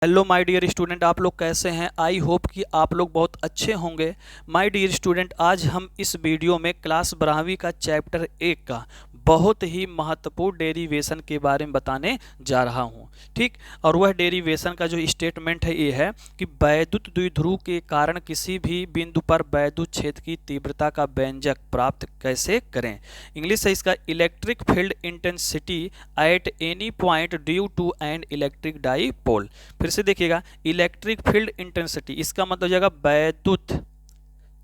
Hello my dear student, आप लोग कैसे हैं। आई होप कि आप लोग बहुत अच्छे होंगे। माय डियर स्टूडेंट, आज हम इस वीडियो में क्लास 12वीं का चैप्टर 1 का बहुत ही महत्वपूर्ण डेरिवेशन के बारे में बताने जा रहा हूं। ठीक, और वह डेरिवेशन का जो स्टेटमेंट है ये है कि वैद्युत द्विध्रुव के कारण किसी भी बिंदु पर वैद्युत क्षेत्र की तीव्रता का व्यंजक प्राप्त कैसे करें। इंग्लिश है इसका, electric field intensity at any point due to an electric dipole. फिर से देखिएगा, इलेक्ट्रिक फील्ड इंटेंसिटी, इसका मतलब हो जाएगा वैद्युत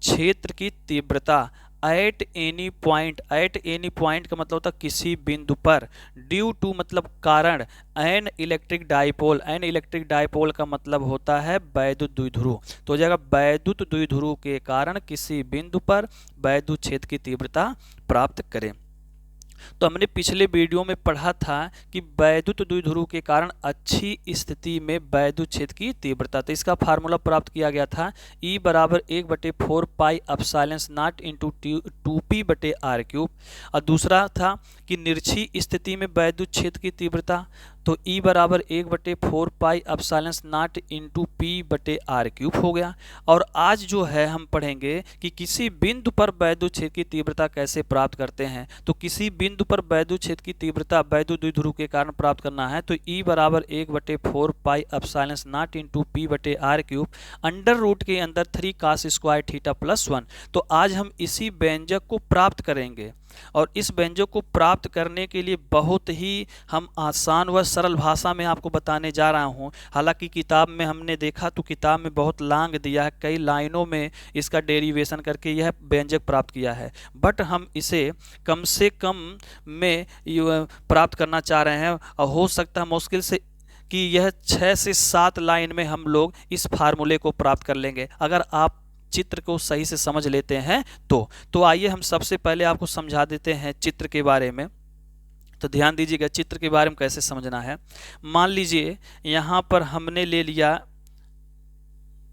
क्षेत्र की तीव्रता eight any point. Eight any point का मतलब होता है किसी बिंदु पर, ड्यू टू मतलब कारण, N electric dipole. N electric dipole का मतलब होता है वैद्युत द्विध्रुव। तो हो जाएगा वैद्युत द्विध्रुव के कारण किसी बिंदु पर वैद्युत क्षेत्र की तीव्रता प्राप्त करें। तो हमने पिछले वीडियो में पढ़ा था कि वैद्युत द्विध्रुव के कारण अच्छी स्थिति में वैद्युत क्षेत्र की तीव्रता, तो इसका फार्मूला प्राप्त किया गया था E बराबर 1/4 pi epsilon naught into 2p/r³। और दूसरा था कि निर्छी स्थिति में वैद्युत क्षेत्र की तीव्रता, तो E बराबर 1/4 pi epsilon naught into p/r³ हो गया। और आज जो है हम पढ़ेंगे कि किसी बिंदु पर वैद्युत क्षेत्र की तीव्रता कैसे प्राप्त करते हैं। तो किसी बिंदु पर वैद्युत क्षेत्र की तीव्रता वैद्युत द्विध्रुव के कारण प्राप्त करना है, तो E बराबर 1/4 pi epsilon naught into p/r³ under root के अंदर 3 cos स्क्वायर थीटा प्लस 1। तो आज हम इसी व्यंजक को प्राप्त करेंगे, और इस व्यंजक को प्राप्त करने के लिए बहुत ही हम आसान व सरल भाषा में आपको बताने जा रहा हूं। हालांकि किताब में हमने देखा तो किताब में बहुत लांग दिया है, कई लाइनों में इसका डेरिवेशन करके यह व्यंजक प्राप्त किया है, बट हम इसे कम से कम में प्राप्त करना चाह रहे हैं। और हो सकता है मुश्किल से कि यह 6 से 7 लाइन में हम लोग इस फार्मूले को प्राप्त कर लेंगे, अगर आप चित्र को सही से समझ लेते हैं तो आइए हम सबसे पहले आपको समझा देते हैं चित्र के बारे में। तो ध्यान दीजिएगा चित्र के बारे में कैसे समझना है। मान लीजिए यहाँ पर हमने ले लिया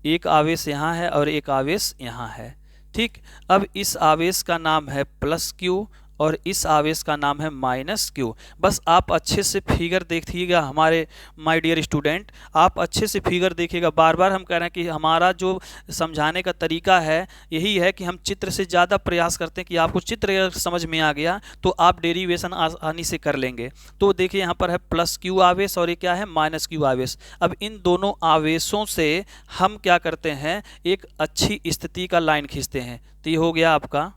एक आवेश यहाँ है और एक आवेश यहाँ है। ठीक, अब इस आवेश का नाम है प्लस क्यू और इस आवेश का नाम है माइनस क्यू। बस आप अच्छे से फिगर देखिएगा हमारे माय डियर स्टूडेंट, आप अच्छे से फिगर देखिएगा। बार बार हम कह रहे हैं कि हमारा जो समझाने का तरीका है यही है कि हम चित्र से ज़्यादा प्रयास करते हैं कि आपको चित्र समझ में आ गया तो आप डेरिवेशन आसानी से कर लेंगे। तो देखिए यहाँ पर है प्लस क्यू आवेश और ये क्या है, माइनस क्यू आवेश। अब इन दोनों आवेशों से हम क्या करते हैं, एक अच्छी स्थिति का लाइन खींचते हैं। तो ये हो गया आपका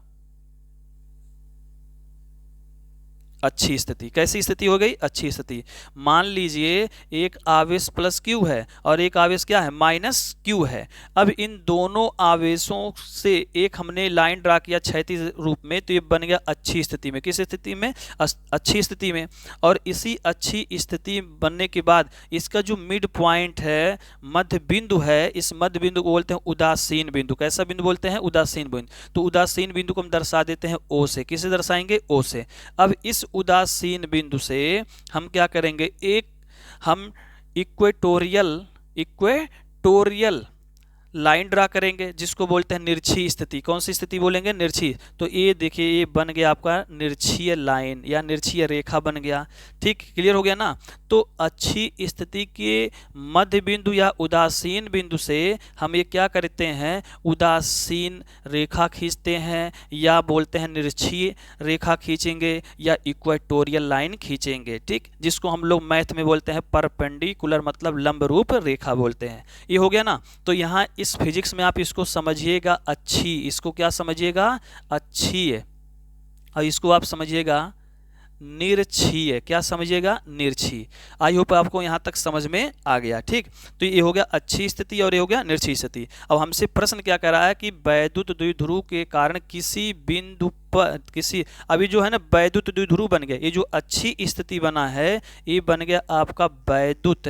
अच्छी स्थिति। कैसी स्थिति हो गई, अच्छी स्थिति। मान लीजिए एक आवेश प्लस क्यू है और एक आवेश क्या है, माइनस क्यू है। अब इन दोनों आवेशों से एक हमने लाइन ड्रा किया क्षैतिज रूप में, तो ये बन गया अच्छी स्थिति में। किस स्थिति में, अच्छी स्थिति में। और इसी अच्छी स्थिति बनने के बाद इसका जो मिड पॉइंट है, मध्य बिंदु है, इस मध्य बिंदु को बोलते हैं उदासीन बिंदु। कैसा बिंदु बोलते हैं, उदासीन बिंदु। तो उदासीन बिंदु को हम दर्शा देते हैं ओ से। किसे दर्शाएंगे, ओ से। अब इस उदासीन बिंदु से हम क्या करेंगे, एक हम इक्वेटोरियल लाइन ड्रा करेंगे जिसको बोलते हैं निर्छी स्थिति। कौन सी स्थिति बोलेंगे, निर्छी। तो ये देखिए ये बन गया आपका निर्छीय लाइन या निर्छीय रेखा बन गया। ठीक, क्लियर हो गया ना। तो अच्छी स्थिति के मध्य बिंदु या उदासीन बिंदु से हम ये क्या करते हैं, उदासीन रेखा खींचते हैं, या बोलते हैं निर्छीय रेखा खींचेंगे, या इक्वेटोरियल लाइन खींचेंगे। ठीक, जिसको हम लोग मैथ में बोलते हैं परपेंडिकुलर, मतलब लंबरूप रेखा बोलते हैं। ये हो गया ना। तो यहाँ इस फिजिक्स में आप इसको समझिएगा अच्छी, इसको क्या समझिएगा, अच्छी है। और इसको आप समझिएगा निर्छीय। क्या समझिएगा, निर्छीय। आई होप आपको यहां तक समझ में आ गया। ठीक, तो ये हो गया अच्छी स्थिति और ये हो गया निर्छीय स्थिति। अब हमसे प्रश्न क्या कर रहा है कि वैद्युत द्विध्रुव के कारण किसी बिंदु पर अभी जो है ना वैद्युत द्विध्रुव बन गया। ये जो अच्छी स्थिति बना है ये बन गया आपका वैद्युत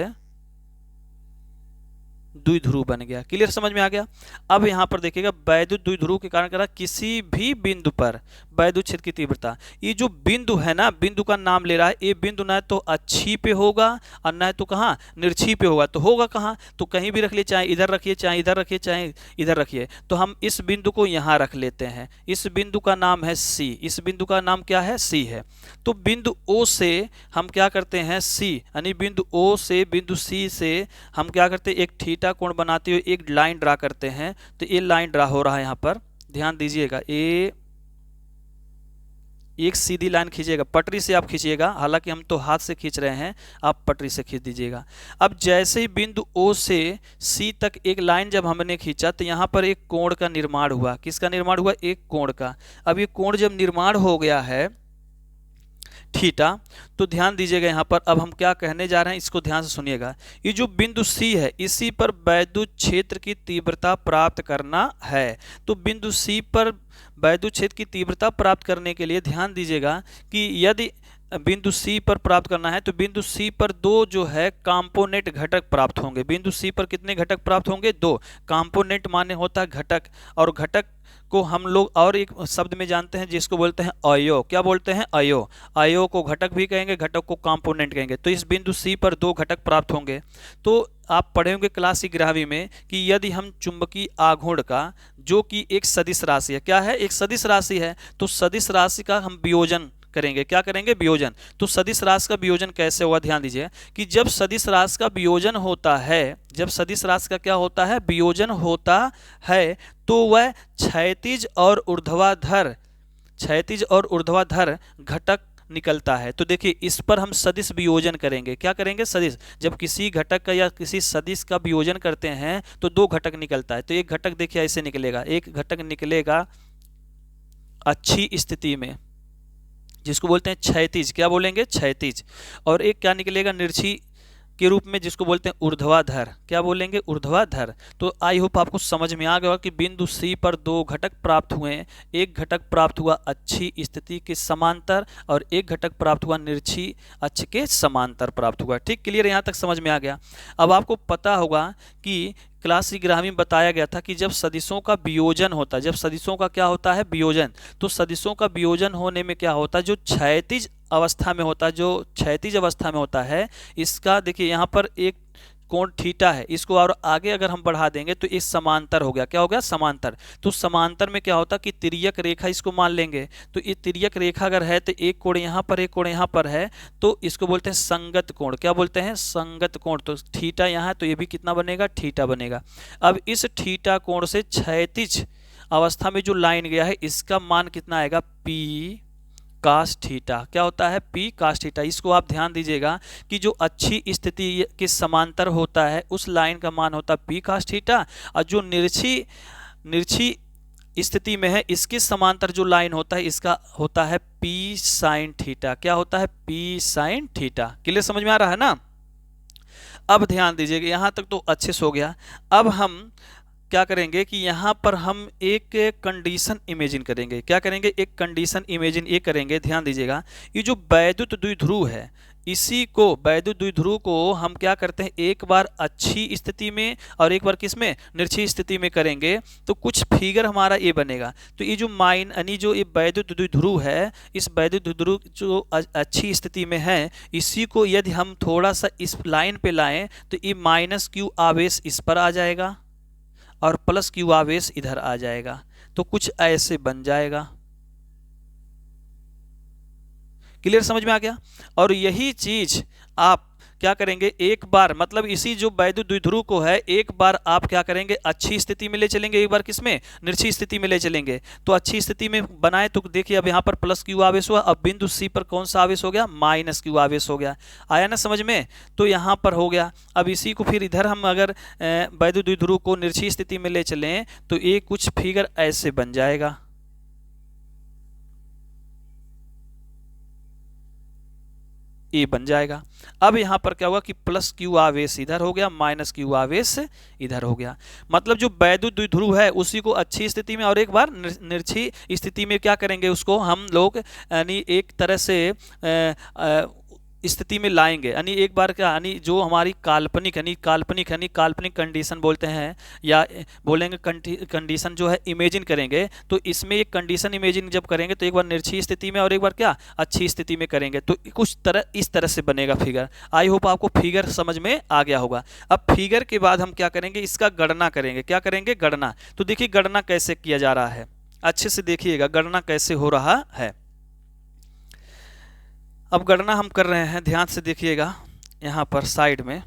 द्विध्रुव बन गया। क्लियर, समझ में आ गया। अब यहाँ पर देखिएगा वैद्युत द्विध्रुव के कारण करा किसी भी बिंदु पर वैद्युत क्षेत्र की तीव्रता, ये जो बिंदु है ना, बिंदु का नाम ले रहा है, ये बिंदु न तो अक्षीय पे होगा और न तो कहाँ निर्क्षीय पे होगा, तो होगा कहाँ, तो कहीं भी रख लिए, चाहे इधर रखिए, चाहे इधर रखिए, चाहे इधर रखिए। तो हम इस बिंदु को यहाँ रख लेते हैं, इस बिंदु का नाम है सी, इस बिंदु का नाम क्या है, सी है। तो बिंदु ओ से हम क्या करते हैं, सी यानी बिंदु ओ से बिंदु सी से हम क्या करते हैं, एक थीटा कोण बनाते हुए एक लाइन ड्रा करते हैं। तो ये लाइन ड्रा हो रहा है, यहाँ पर ध्यान दीजिएगा, ये एक सीधी लाइन खींचिएगा, पटरी से आप खींचिएगा, हालांकि हम तो हाथ से खींच रहे हैं, आप पटरी से खींच दीजिएगा। अब जैसे ही बिंदु ओ से सी तक एक लाइन जब हमने खींचा तो यहाँ पर एक कोण का निर्माण हुआ। किसका निर्माण हुआ, एक कोण का। अब ये कोण जब निर्माण हो गया है थीटा, तो ध्यान दीजिएगा यहाँ पर अब हम क्या कहने जा रहे हैं, इसको ध्यान से सुनिएगा। ये जो बिंदु सी है, इसी पर वैद्युत क्षेत्र की तीव्रता प्राप्त करना है। तो बिंदु सी पर वैद्युत क्षेत्र की तीव्रता प्राप्त करने के लिए ध्यान दीजिएगा कि यदि बिंदु सी पर प्राप्त करना है तो बिंदु सी पर दो जो है कंपोनेंट घटक प्राप्त होंगे। बिंदु सी पर कितने घटक प्राप्त होंगे, दो। कंपोनेंट माने होता है घटक, और घटक को हम लोग और एक शब्द में जानते हैं जिसको बोलते हैं अयो। क्या बोलते हैं, अयो। अयो को घटक भी कहेंगे, घटक को कंपोनेंट कहेंगे। तो इस बिंदु सी पर दो घटक प्राप्त होंगे। तो आप पढ़े होंगे क्लास 11वीं में कि यदि हम चुंबकीय आघूर्ण का, जो कि एक सदिश राशि है, क्या है, एक सदिश राशि है, तो सदिश राशि का हम वियोजन करेंगे। क्या करेंगे, वियोजन। तो सदिश राशि का वियोजन कैसे होगा, ध्यान दीजिए कि जब सदिश राशि का वियोजन होता है, जब सदिश राशि का क्या होता है, वियोजन होता है, तो वह क्षैतिज और ऊर्ध्वाधर, क्षैतिज और ऊर्ध्वाधर घटक निकलता है। तो देखिए इस पर हम सदिश वियोजन करेंगे। क्या करेंगे, सदिश। जब किसी घटक का या किसी सदिश का वियोजन करते हैं तो दो घटक निकलता है। तो एक घटक देखिए ऐसे निकलेगा, एक घटक निकलेगा अच्छी स्थिति में, जिसको बोलते हैं क्षैतिज। क्या बोलेंगे, क्षैतिज। और एक क्या निकलेगा निर्क्षीय के रूप में, जिसको बोलते हैं ऊर्ध्वाधर। क्या बोलेंगे, ऊर्ध्वाधर। तो आई होप आपको समझ में आ गया कि बिंदु सी पर दो घटक प्राप्त हुए। एक घटक प्राप्त हुआ अच्छी स्थिति के समांतर और एक घटक प्राप्त हुआ निर्क्षीय अक्ष के समांतर प्राप्त हुआ। ठीक, क्लियर, यहाँ तक समझ में आ गया। अब आपको पता होगा कि क्लास 11वीं में बताया गया था कि जब सदिशों का वियोजन होता है, जब सदिशों का क्या होता है, वियोजन, तो सदिशों का वियोजन होने में क्या होता है, जो क्षैतिज अवस्था में होता है, जो क्षैतिज अवस्था में होता है, इसका देखिए यहाँ पर एक कोण थीटा है, इसको और आगे अगर हम बढ़ा देंगे तो इस समांतर हो गया। क्या हो गया, समांतर। तो समांतर में क्या होता कि तिर्यक रेखा इसको मान लेंगे। तो ये तिर्यक रेखा अगर है तो एक कोण यहाँ पर, एक कोण यहाँ पर है, तो इसको बोलते हैं संगत कोण। क्या बोलते हैं, संगत कोण। तो थीटा यहाँ है तो ये भी कितना बनेगा, थीटा बनेगा। अब इस थीटा कोण से क्षैतिज अवस्था में जो लाइन गया है इसका मान कितना आएगा, पी कास थीटा। क्या होता है, पी कास थीटा। इसको आप ध्यान दीजिएगा कि जो अच्छी स्थिति के समांतर होता है उस लाइन का मान होता है पी कास थीटा, और जो निर्क्षीय स्थिति में है इसके समांतर जो लाइन होता है इसका होता है पी साइन थीटा। क्या होता है, पी साइन थीटा। क्लियर, समझ में आ रहा है ना। अब ध्यान दीजिएगा, यहां तक तो अच्छे से हो गया। अब हम क्या करेंगे कि यहाँ पर हम एक कंडीशन इमेजिन करेंगे। क्या करेंगे, एक कंडीशन इमेजिन ये करेंगे। ध्यान दीजिएगा, ये जो वैद्युत द्विध्रुव है, इसी को वैद्युत द्विध्रुव को हम क्या करते हैं, एक बार अच्छी स्थिति में और एक बार किस में, निर्क्षीय स्थिति में करेंगे तो कुछ फिगर हमारा ये बनेगा। तो ये जो यानी जो ये वैद्युत द्विध्रुव है, इस वैद्युत द्विध्रुव जो अच्छी स्थिति में है, इसी को यदि हम थोड़ा सा इस लाइन पे लाएं तो ये माइनस क्यू आवेश इस पर आ जाएगा और प्लस क्यू आवेश इधर आ जाएगा। तो कुछ ऐसे बन जाएगा। क्लियर, समझ में आ गया। और यही चीज आप क्या करेंगे, एक बार मतलब इसी जो वैद्युत द्विध्रुव को है एक बार आप क्या करेंगे, अच्छी स्थिति में ले चलेंगे, एक बार किसमें, निर्क्षीय स्थिति में ले चलेंगे। तो अच्छी स्थिति में बनाए तो देखिए अब यहाँ पर प्लस क्यू आवेश हुआ। अब बिंदु सी पर कौन सा आवेश हो गया, माइनस क्यू आवेश हो गया। आया ना समझ में। तो यहाँ पर हो गया। अब इसी को फिर इधर हम अगर वैद्युत द्विध्रुव को निर्क्षीय स्थिति में ले चलें तो ये कुछ फिगर ऐसे बन जाएगा। ए बन जाएगा। अब यहां पर क्या होगा कि प्लस क्यू आवेश इधर हो गया, माइनस क्यू आवेश इधर हो गया। मतलब जो वैद्युत द्विध्रुव है उसी को अच्छी स्थिति में और एक बार निर्क्षीय स्थिति में क्या करेंगे, उसको हम लोग यानी एक तरह से स्थिति में लाएंगे, यानी एक बार क्या, यानी जो हमारी काल्पनिक कंडीशन बोलते हैं, या बोलेंगे कंडीशन जो है इमेजिन करेंगे, तो इसमें एक कंडीशन इमेजिन जब करेंगे तो एक बार निरक्षीय स्थिति में और एक बार क्या अच्छी स्थिति में करेंगे, तो कुछ तरह इस तरह से बनेगा फिगर। आई होप आपको फिगर समझ में आ गया होगा। अब फिगर के बाद हम क्या करेंगे, इसका गणना करेंगे। क्या करेंगे, गणना। तो देखिए गणना कैसे किया जा रहा है, अच्छे से देखिएगा गणना कैसे हो रहा है। अब गणना हम कर रहे हैं, ध्यान से देखिएगा। यहाँ पर साइड में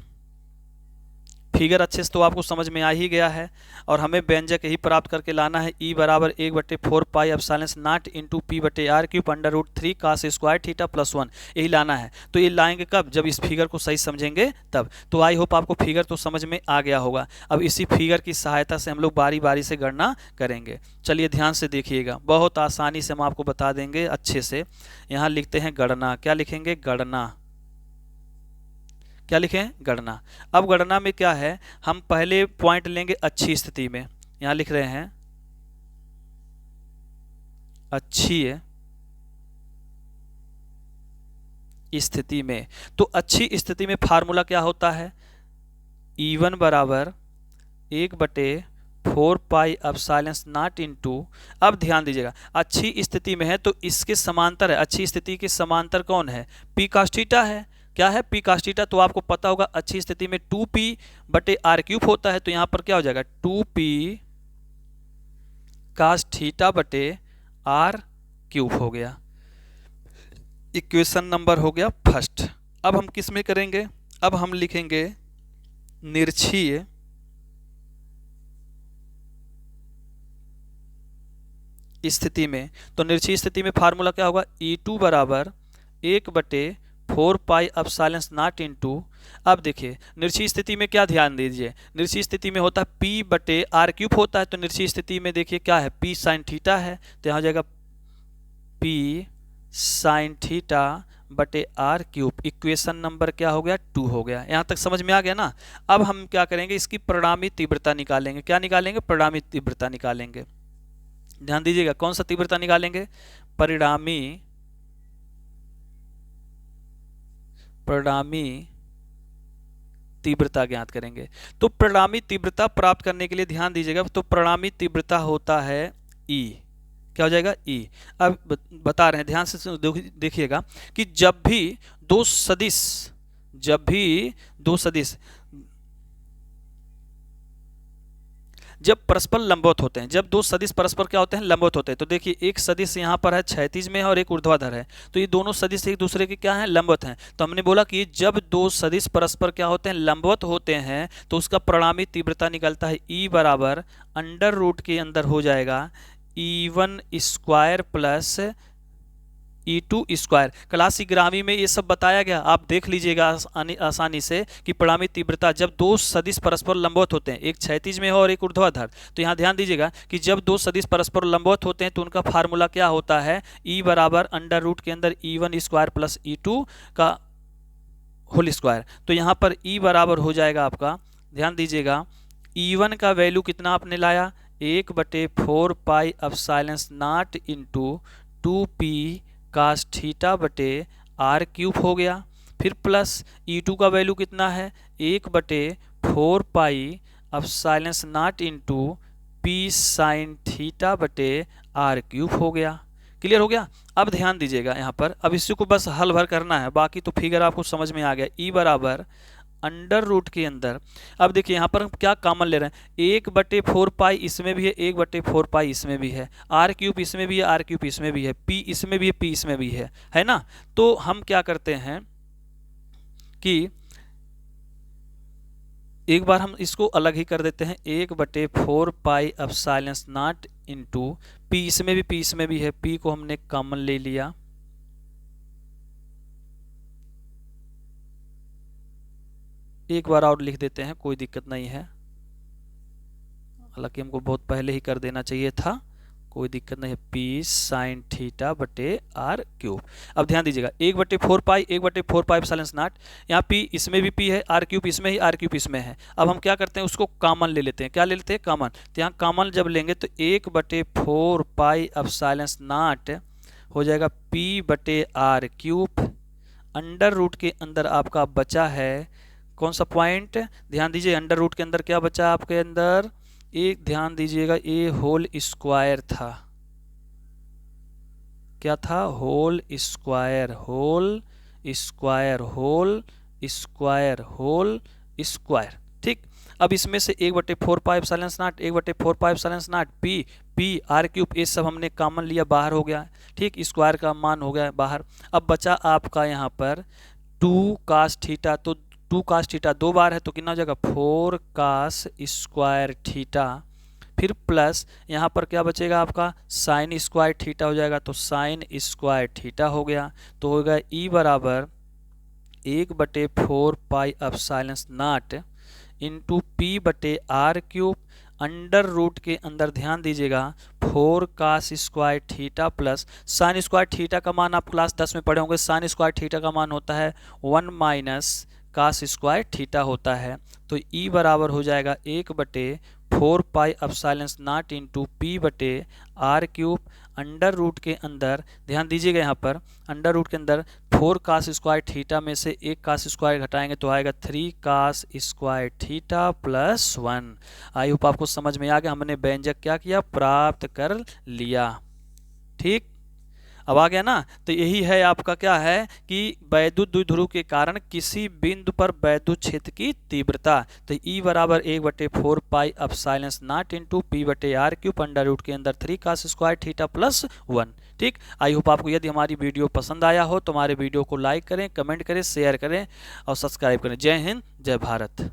फिगर अच्छे से तो आपको समझ में आ ही गया है, और हमें व्यंजक ही प्राप्त करके लाना है। ई बराबर 1/4 pi epsilon naught into P बटे are cube under root 3 cos square theta plus 1, यही लाना है। तो ये लाएंगे कब, जब इस फिगर को सही समझेंगे तब। तो आई होप आपको फिगर तो समझ में आ गया होगा। अब इसी फिगर की सहायता से हम लोग बारी बारी से गणना करेंगे। चलिए ध्यान से देखिएगा, बहुत आसानी से हम आपको बता देंगे अच्छे से। यहाँ लिखते हैं गणना। क्या लिखेंगे, गणना। क्या लिखें, गणना। अब गणना में क्या है, हम पहले पॉइंट लेंगे अच्छी स्थिति में। यहां लिख रहे हैं अच्छी स्थिति में। तो अच्छी स्थिति में फार्मूला क्या होता है, E1 बराबर 1/4 पाई एप्सिलॉन नॉट इंटू, अब ध्यान दीजिएगा अच्छी स्थिति में है तो इसके समांतर है, अच्छी स्थिति के समांतर कौन है, पी cos थीटा है। क्या है, पी cos थीटा। तो आपको पता होगा अच्छी स्थिति में 2p बटे आर क्यूब होता है, तो यहां पर क्या हो जाएगा 2p cos थीटा बटे आर क्यूब हो गया। इक्वेशन नंबर हो गया फर्स्ट। अब हम किस में करेंगे, अब हम लिखेंगे निरक्षीय स्थिति में। तो निरक्षीय स्थिति में फार्मूला क्या होगा, E2 बराबर 1/4 पाई एप्सिलॉन नॉट इंटू, अब देखिए निरक्षीय स्थिति में क्या ध्यान दीजिए, निरक्षीय स्थिति में होता है P बटे आर क्यूब होता है। तो निरक्षीय स्थिति में देखिए क्या है, P साइन थीटा है, तो यहाँ हो जाएगा P साइन थीटा बटे आर क्यूब। इक्वेशन नंबर क्या हो गया, 2 हो गया। यहाँ तक समझ में आ गया ना। अब हम क्या करेंगे, इसकी परिणामी तीव्रता निकालेंगे। क्या निकालेंगे, परिणामी तीव्रता निकालेंगे। ध्यान दीजिएगा कौन सा तीव्रता निकालेंगे, परिणामी तीव्रता ज्ञात करेंगे। तो परिणामी तीव्रता प्राप्त करने के लिए ध्यान दीजिएगा, तो परिणामी तीव्रता होता है E। क्या हो जाएगा, E। अब बता रहे हैं, ध्यान से देखिएगा कि जब भी दो सदिश जब परस्पर लंबवत होते हैं, जब दो सदिश परस्पर क्या होते हैं, लंबवत होते हैं। तो देखिए एक सदिश यहाँ पर है क्षैतिज में और एक ऊर्ध्वाधर है, तो ये दोनों सदिश एक दूसरे के क्या हैं, लंबवत हैं। तो हमने बोला कि जब दो सदिश परस्पर क्या होते हैं, लंबवत होते हैं, तो उसका परिणामी तीव्रता निकलता है E बराबर अंडर रूट के अंदर हो जाएगा E1 square plus E2 square. Class ग्रामी में ये सब बताया गया, आप देख लीजिएगा आसानी से कि परिणामी तीव्रता जब दो सदिश परस्पर लंबवत होते हैं, एक क्षैतिज में हो और एक ऊर्ध्वाधर। तो यहाँ ध्यान दीजिएगा कि जब दो सदिश परस्पर लंबवत होते हैं तो उनका फार्मूला क्या होता है, E बराबर अंडर रूट के अंदर E1 स्क्वायर प्लस E2 का होल स्क्वायर। तो यहाँ पर E बराबर हो जाएगा आपका, ध्यान दीजिएगा E1 का वैल्यू कितना आपने लाया, 1/4 pi epsilon naught into 2p cos theta बटे आर क्यूब हो गया। फिर प्लस E2 का वैल्यू कितना है, 1/4 pi epsilon naught into p sine theta बटे आर क्यूब हो गया। क्लियर हो गया। अब ध्यान दीजिएगा यहाँ पर, अब इसी को बस हल भर करना है, बाकी तो फिगर आपको समझ में आ गया। E बराबर अंडर रूट के अंदर, अब देखिए यहाँ पर हम क्या कॉमन ले रहे हैं, 1/4 पाई इसमें भी है, 1/4 पाई इसमें भी है, आर क्यूब इसमें भी है, आर क्यूब इसमें भी है, पी इसमें भी है, पी इसमें भी है ना। तो हम क्या करते हैं कि एक बार हम इसको अलग ही कर देते हैं, 1/4 pi epsilon naught into P इसमें भी, पी इसमें भी है, पी को हमने कॉमन ले लिया, एक बार और लिख देते हैं, कोई दिक्कत नहीं है, हालांकि हमको बहुत पहले ही कर देना चाहिए था, कोई दिक्कत नहीं है, पी साइन थीटा बटे आर क्यूब। अब ध्यान दीजिएगा 1/4 पाई एप्सिलॉन नॉट, यहाँ पी इसमें भी पी है, आर क्यूब इसमें ही, आर क्यूब इसमें है। अब हम क्या करते हैं, उसको कॉमन ले लेते हैं। क्या ले लेते हैं, कॉमन। तो यहाँ कॉमन जब लेंगे तो 1/4 पाई एप्सिलॉन नॉट हो जाएगा पी बटे आर क्यूब अंडर रूट के अंदर आपका बचा है कौन सा पॉइंट, ध्यान दीजिए अंडर रूट के अंदर क्या बचा आपके अंदर, एक ध्यान दीजिएगा ए होल स्क्वायर था, क्या था, whole square, whole square, whole square, whole square. ठीक, अब इसमें से 1/4 pi epsilon naught, 1/4 pi epsilon naught p, p r cube, ये सब हमने कॉमन लिया, बाहर हो गया। ठीक, स्क्वायर का मान हो गया बाहर। अब बचा आपका यहाँ पर 2 कास थीटा, तो 2 कास थीटा 2 बार है तो कितना हो जाएगा 4 कास स्क्वायर थीटा, फिर प्लस यहाँ पर क्या बचेगा आपका साइन स्क्वायर थीटा हो जाएगा, तो साइन स्क्वायर थीटा हो गया। तो होगा ई बराबर 1/4 pi epsilon naught into P बटे आर क्यूब, अंडर रूट के अंदर ध्यान दीजिएगा 4 cos square theta plus sine square theta का मान आप क्लास 10 में पढ़े होंगे, साइन स्क्वायर थीटा का मान होता है 1 माइनस कास स्क्वायर थीटा होता है। तो ई बराबर हो जाएगा 1/4 pi epsilon naught into P बटे आर क्यूब, अंडर रूट के अंदर ध्यान दीजिएगा यहाँ पर अंडर रूट के अंदर 4 कास स्क्वायर थीटा में से 1 कास स्क्वायर घटाएंगे तो आएगा 3 cos square theta plus 1। I hope आपको समझ में आ गया, हमने व्यंजक क्या किया, प्राप्त कर लिया। ठीक, अब आ गया ना। तो यही है आपका क्या है कि वैद्युत द्विध्रुव के कारण किसी बिंदु पर वैद्युत क्षेत्र की तीव्रता, तो E बराबर 1/4 pi epsilon naught into P बटे आर क्यूब, अंडर रूट के अंदर 3 कास स्क्वायर थीटा प्लस 1। ठीक, आई होप आपको यदि हमारी वीडियो पसंद आया हो तो हमारे वीडियो को लाइक करें, कमेंट करें, शेयर करें और सब्सक्राइब करें। जय हिंद, जय भारत।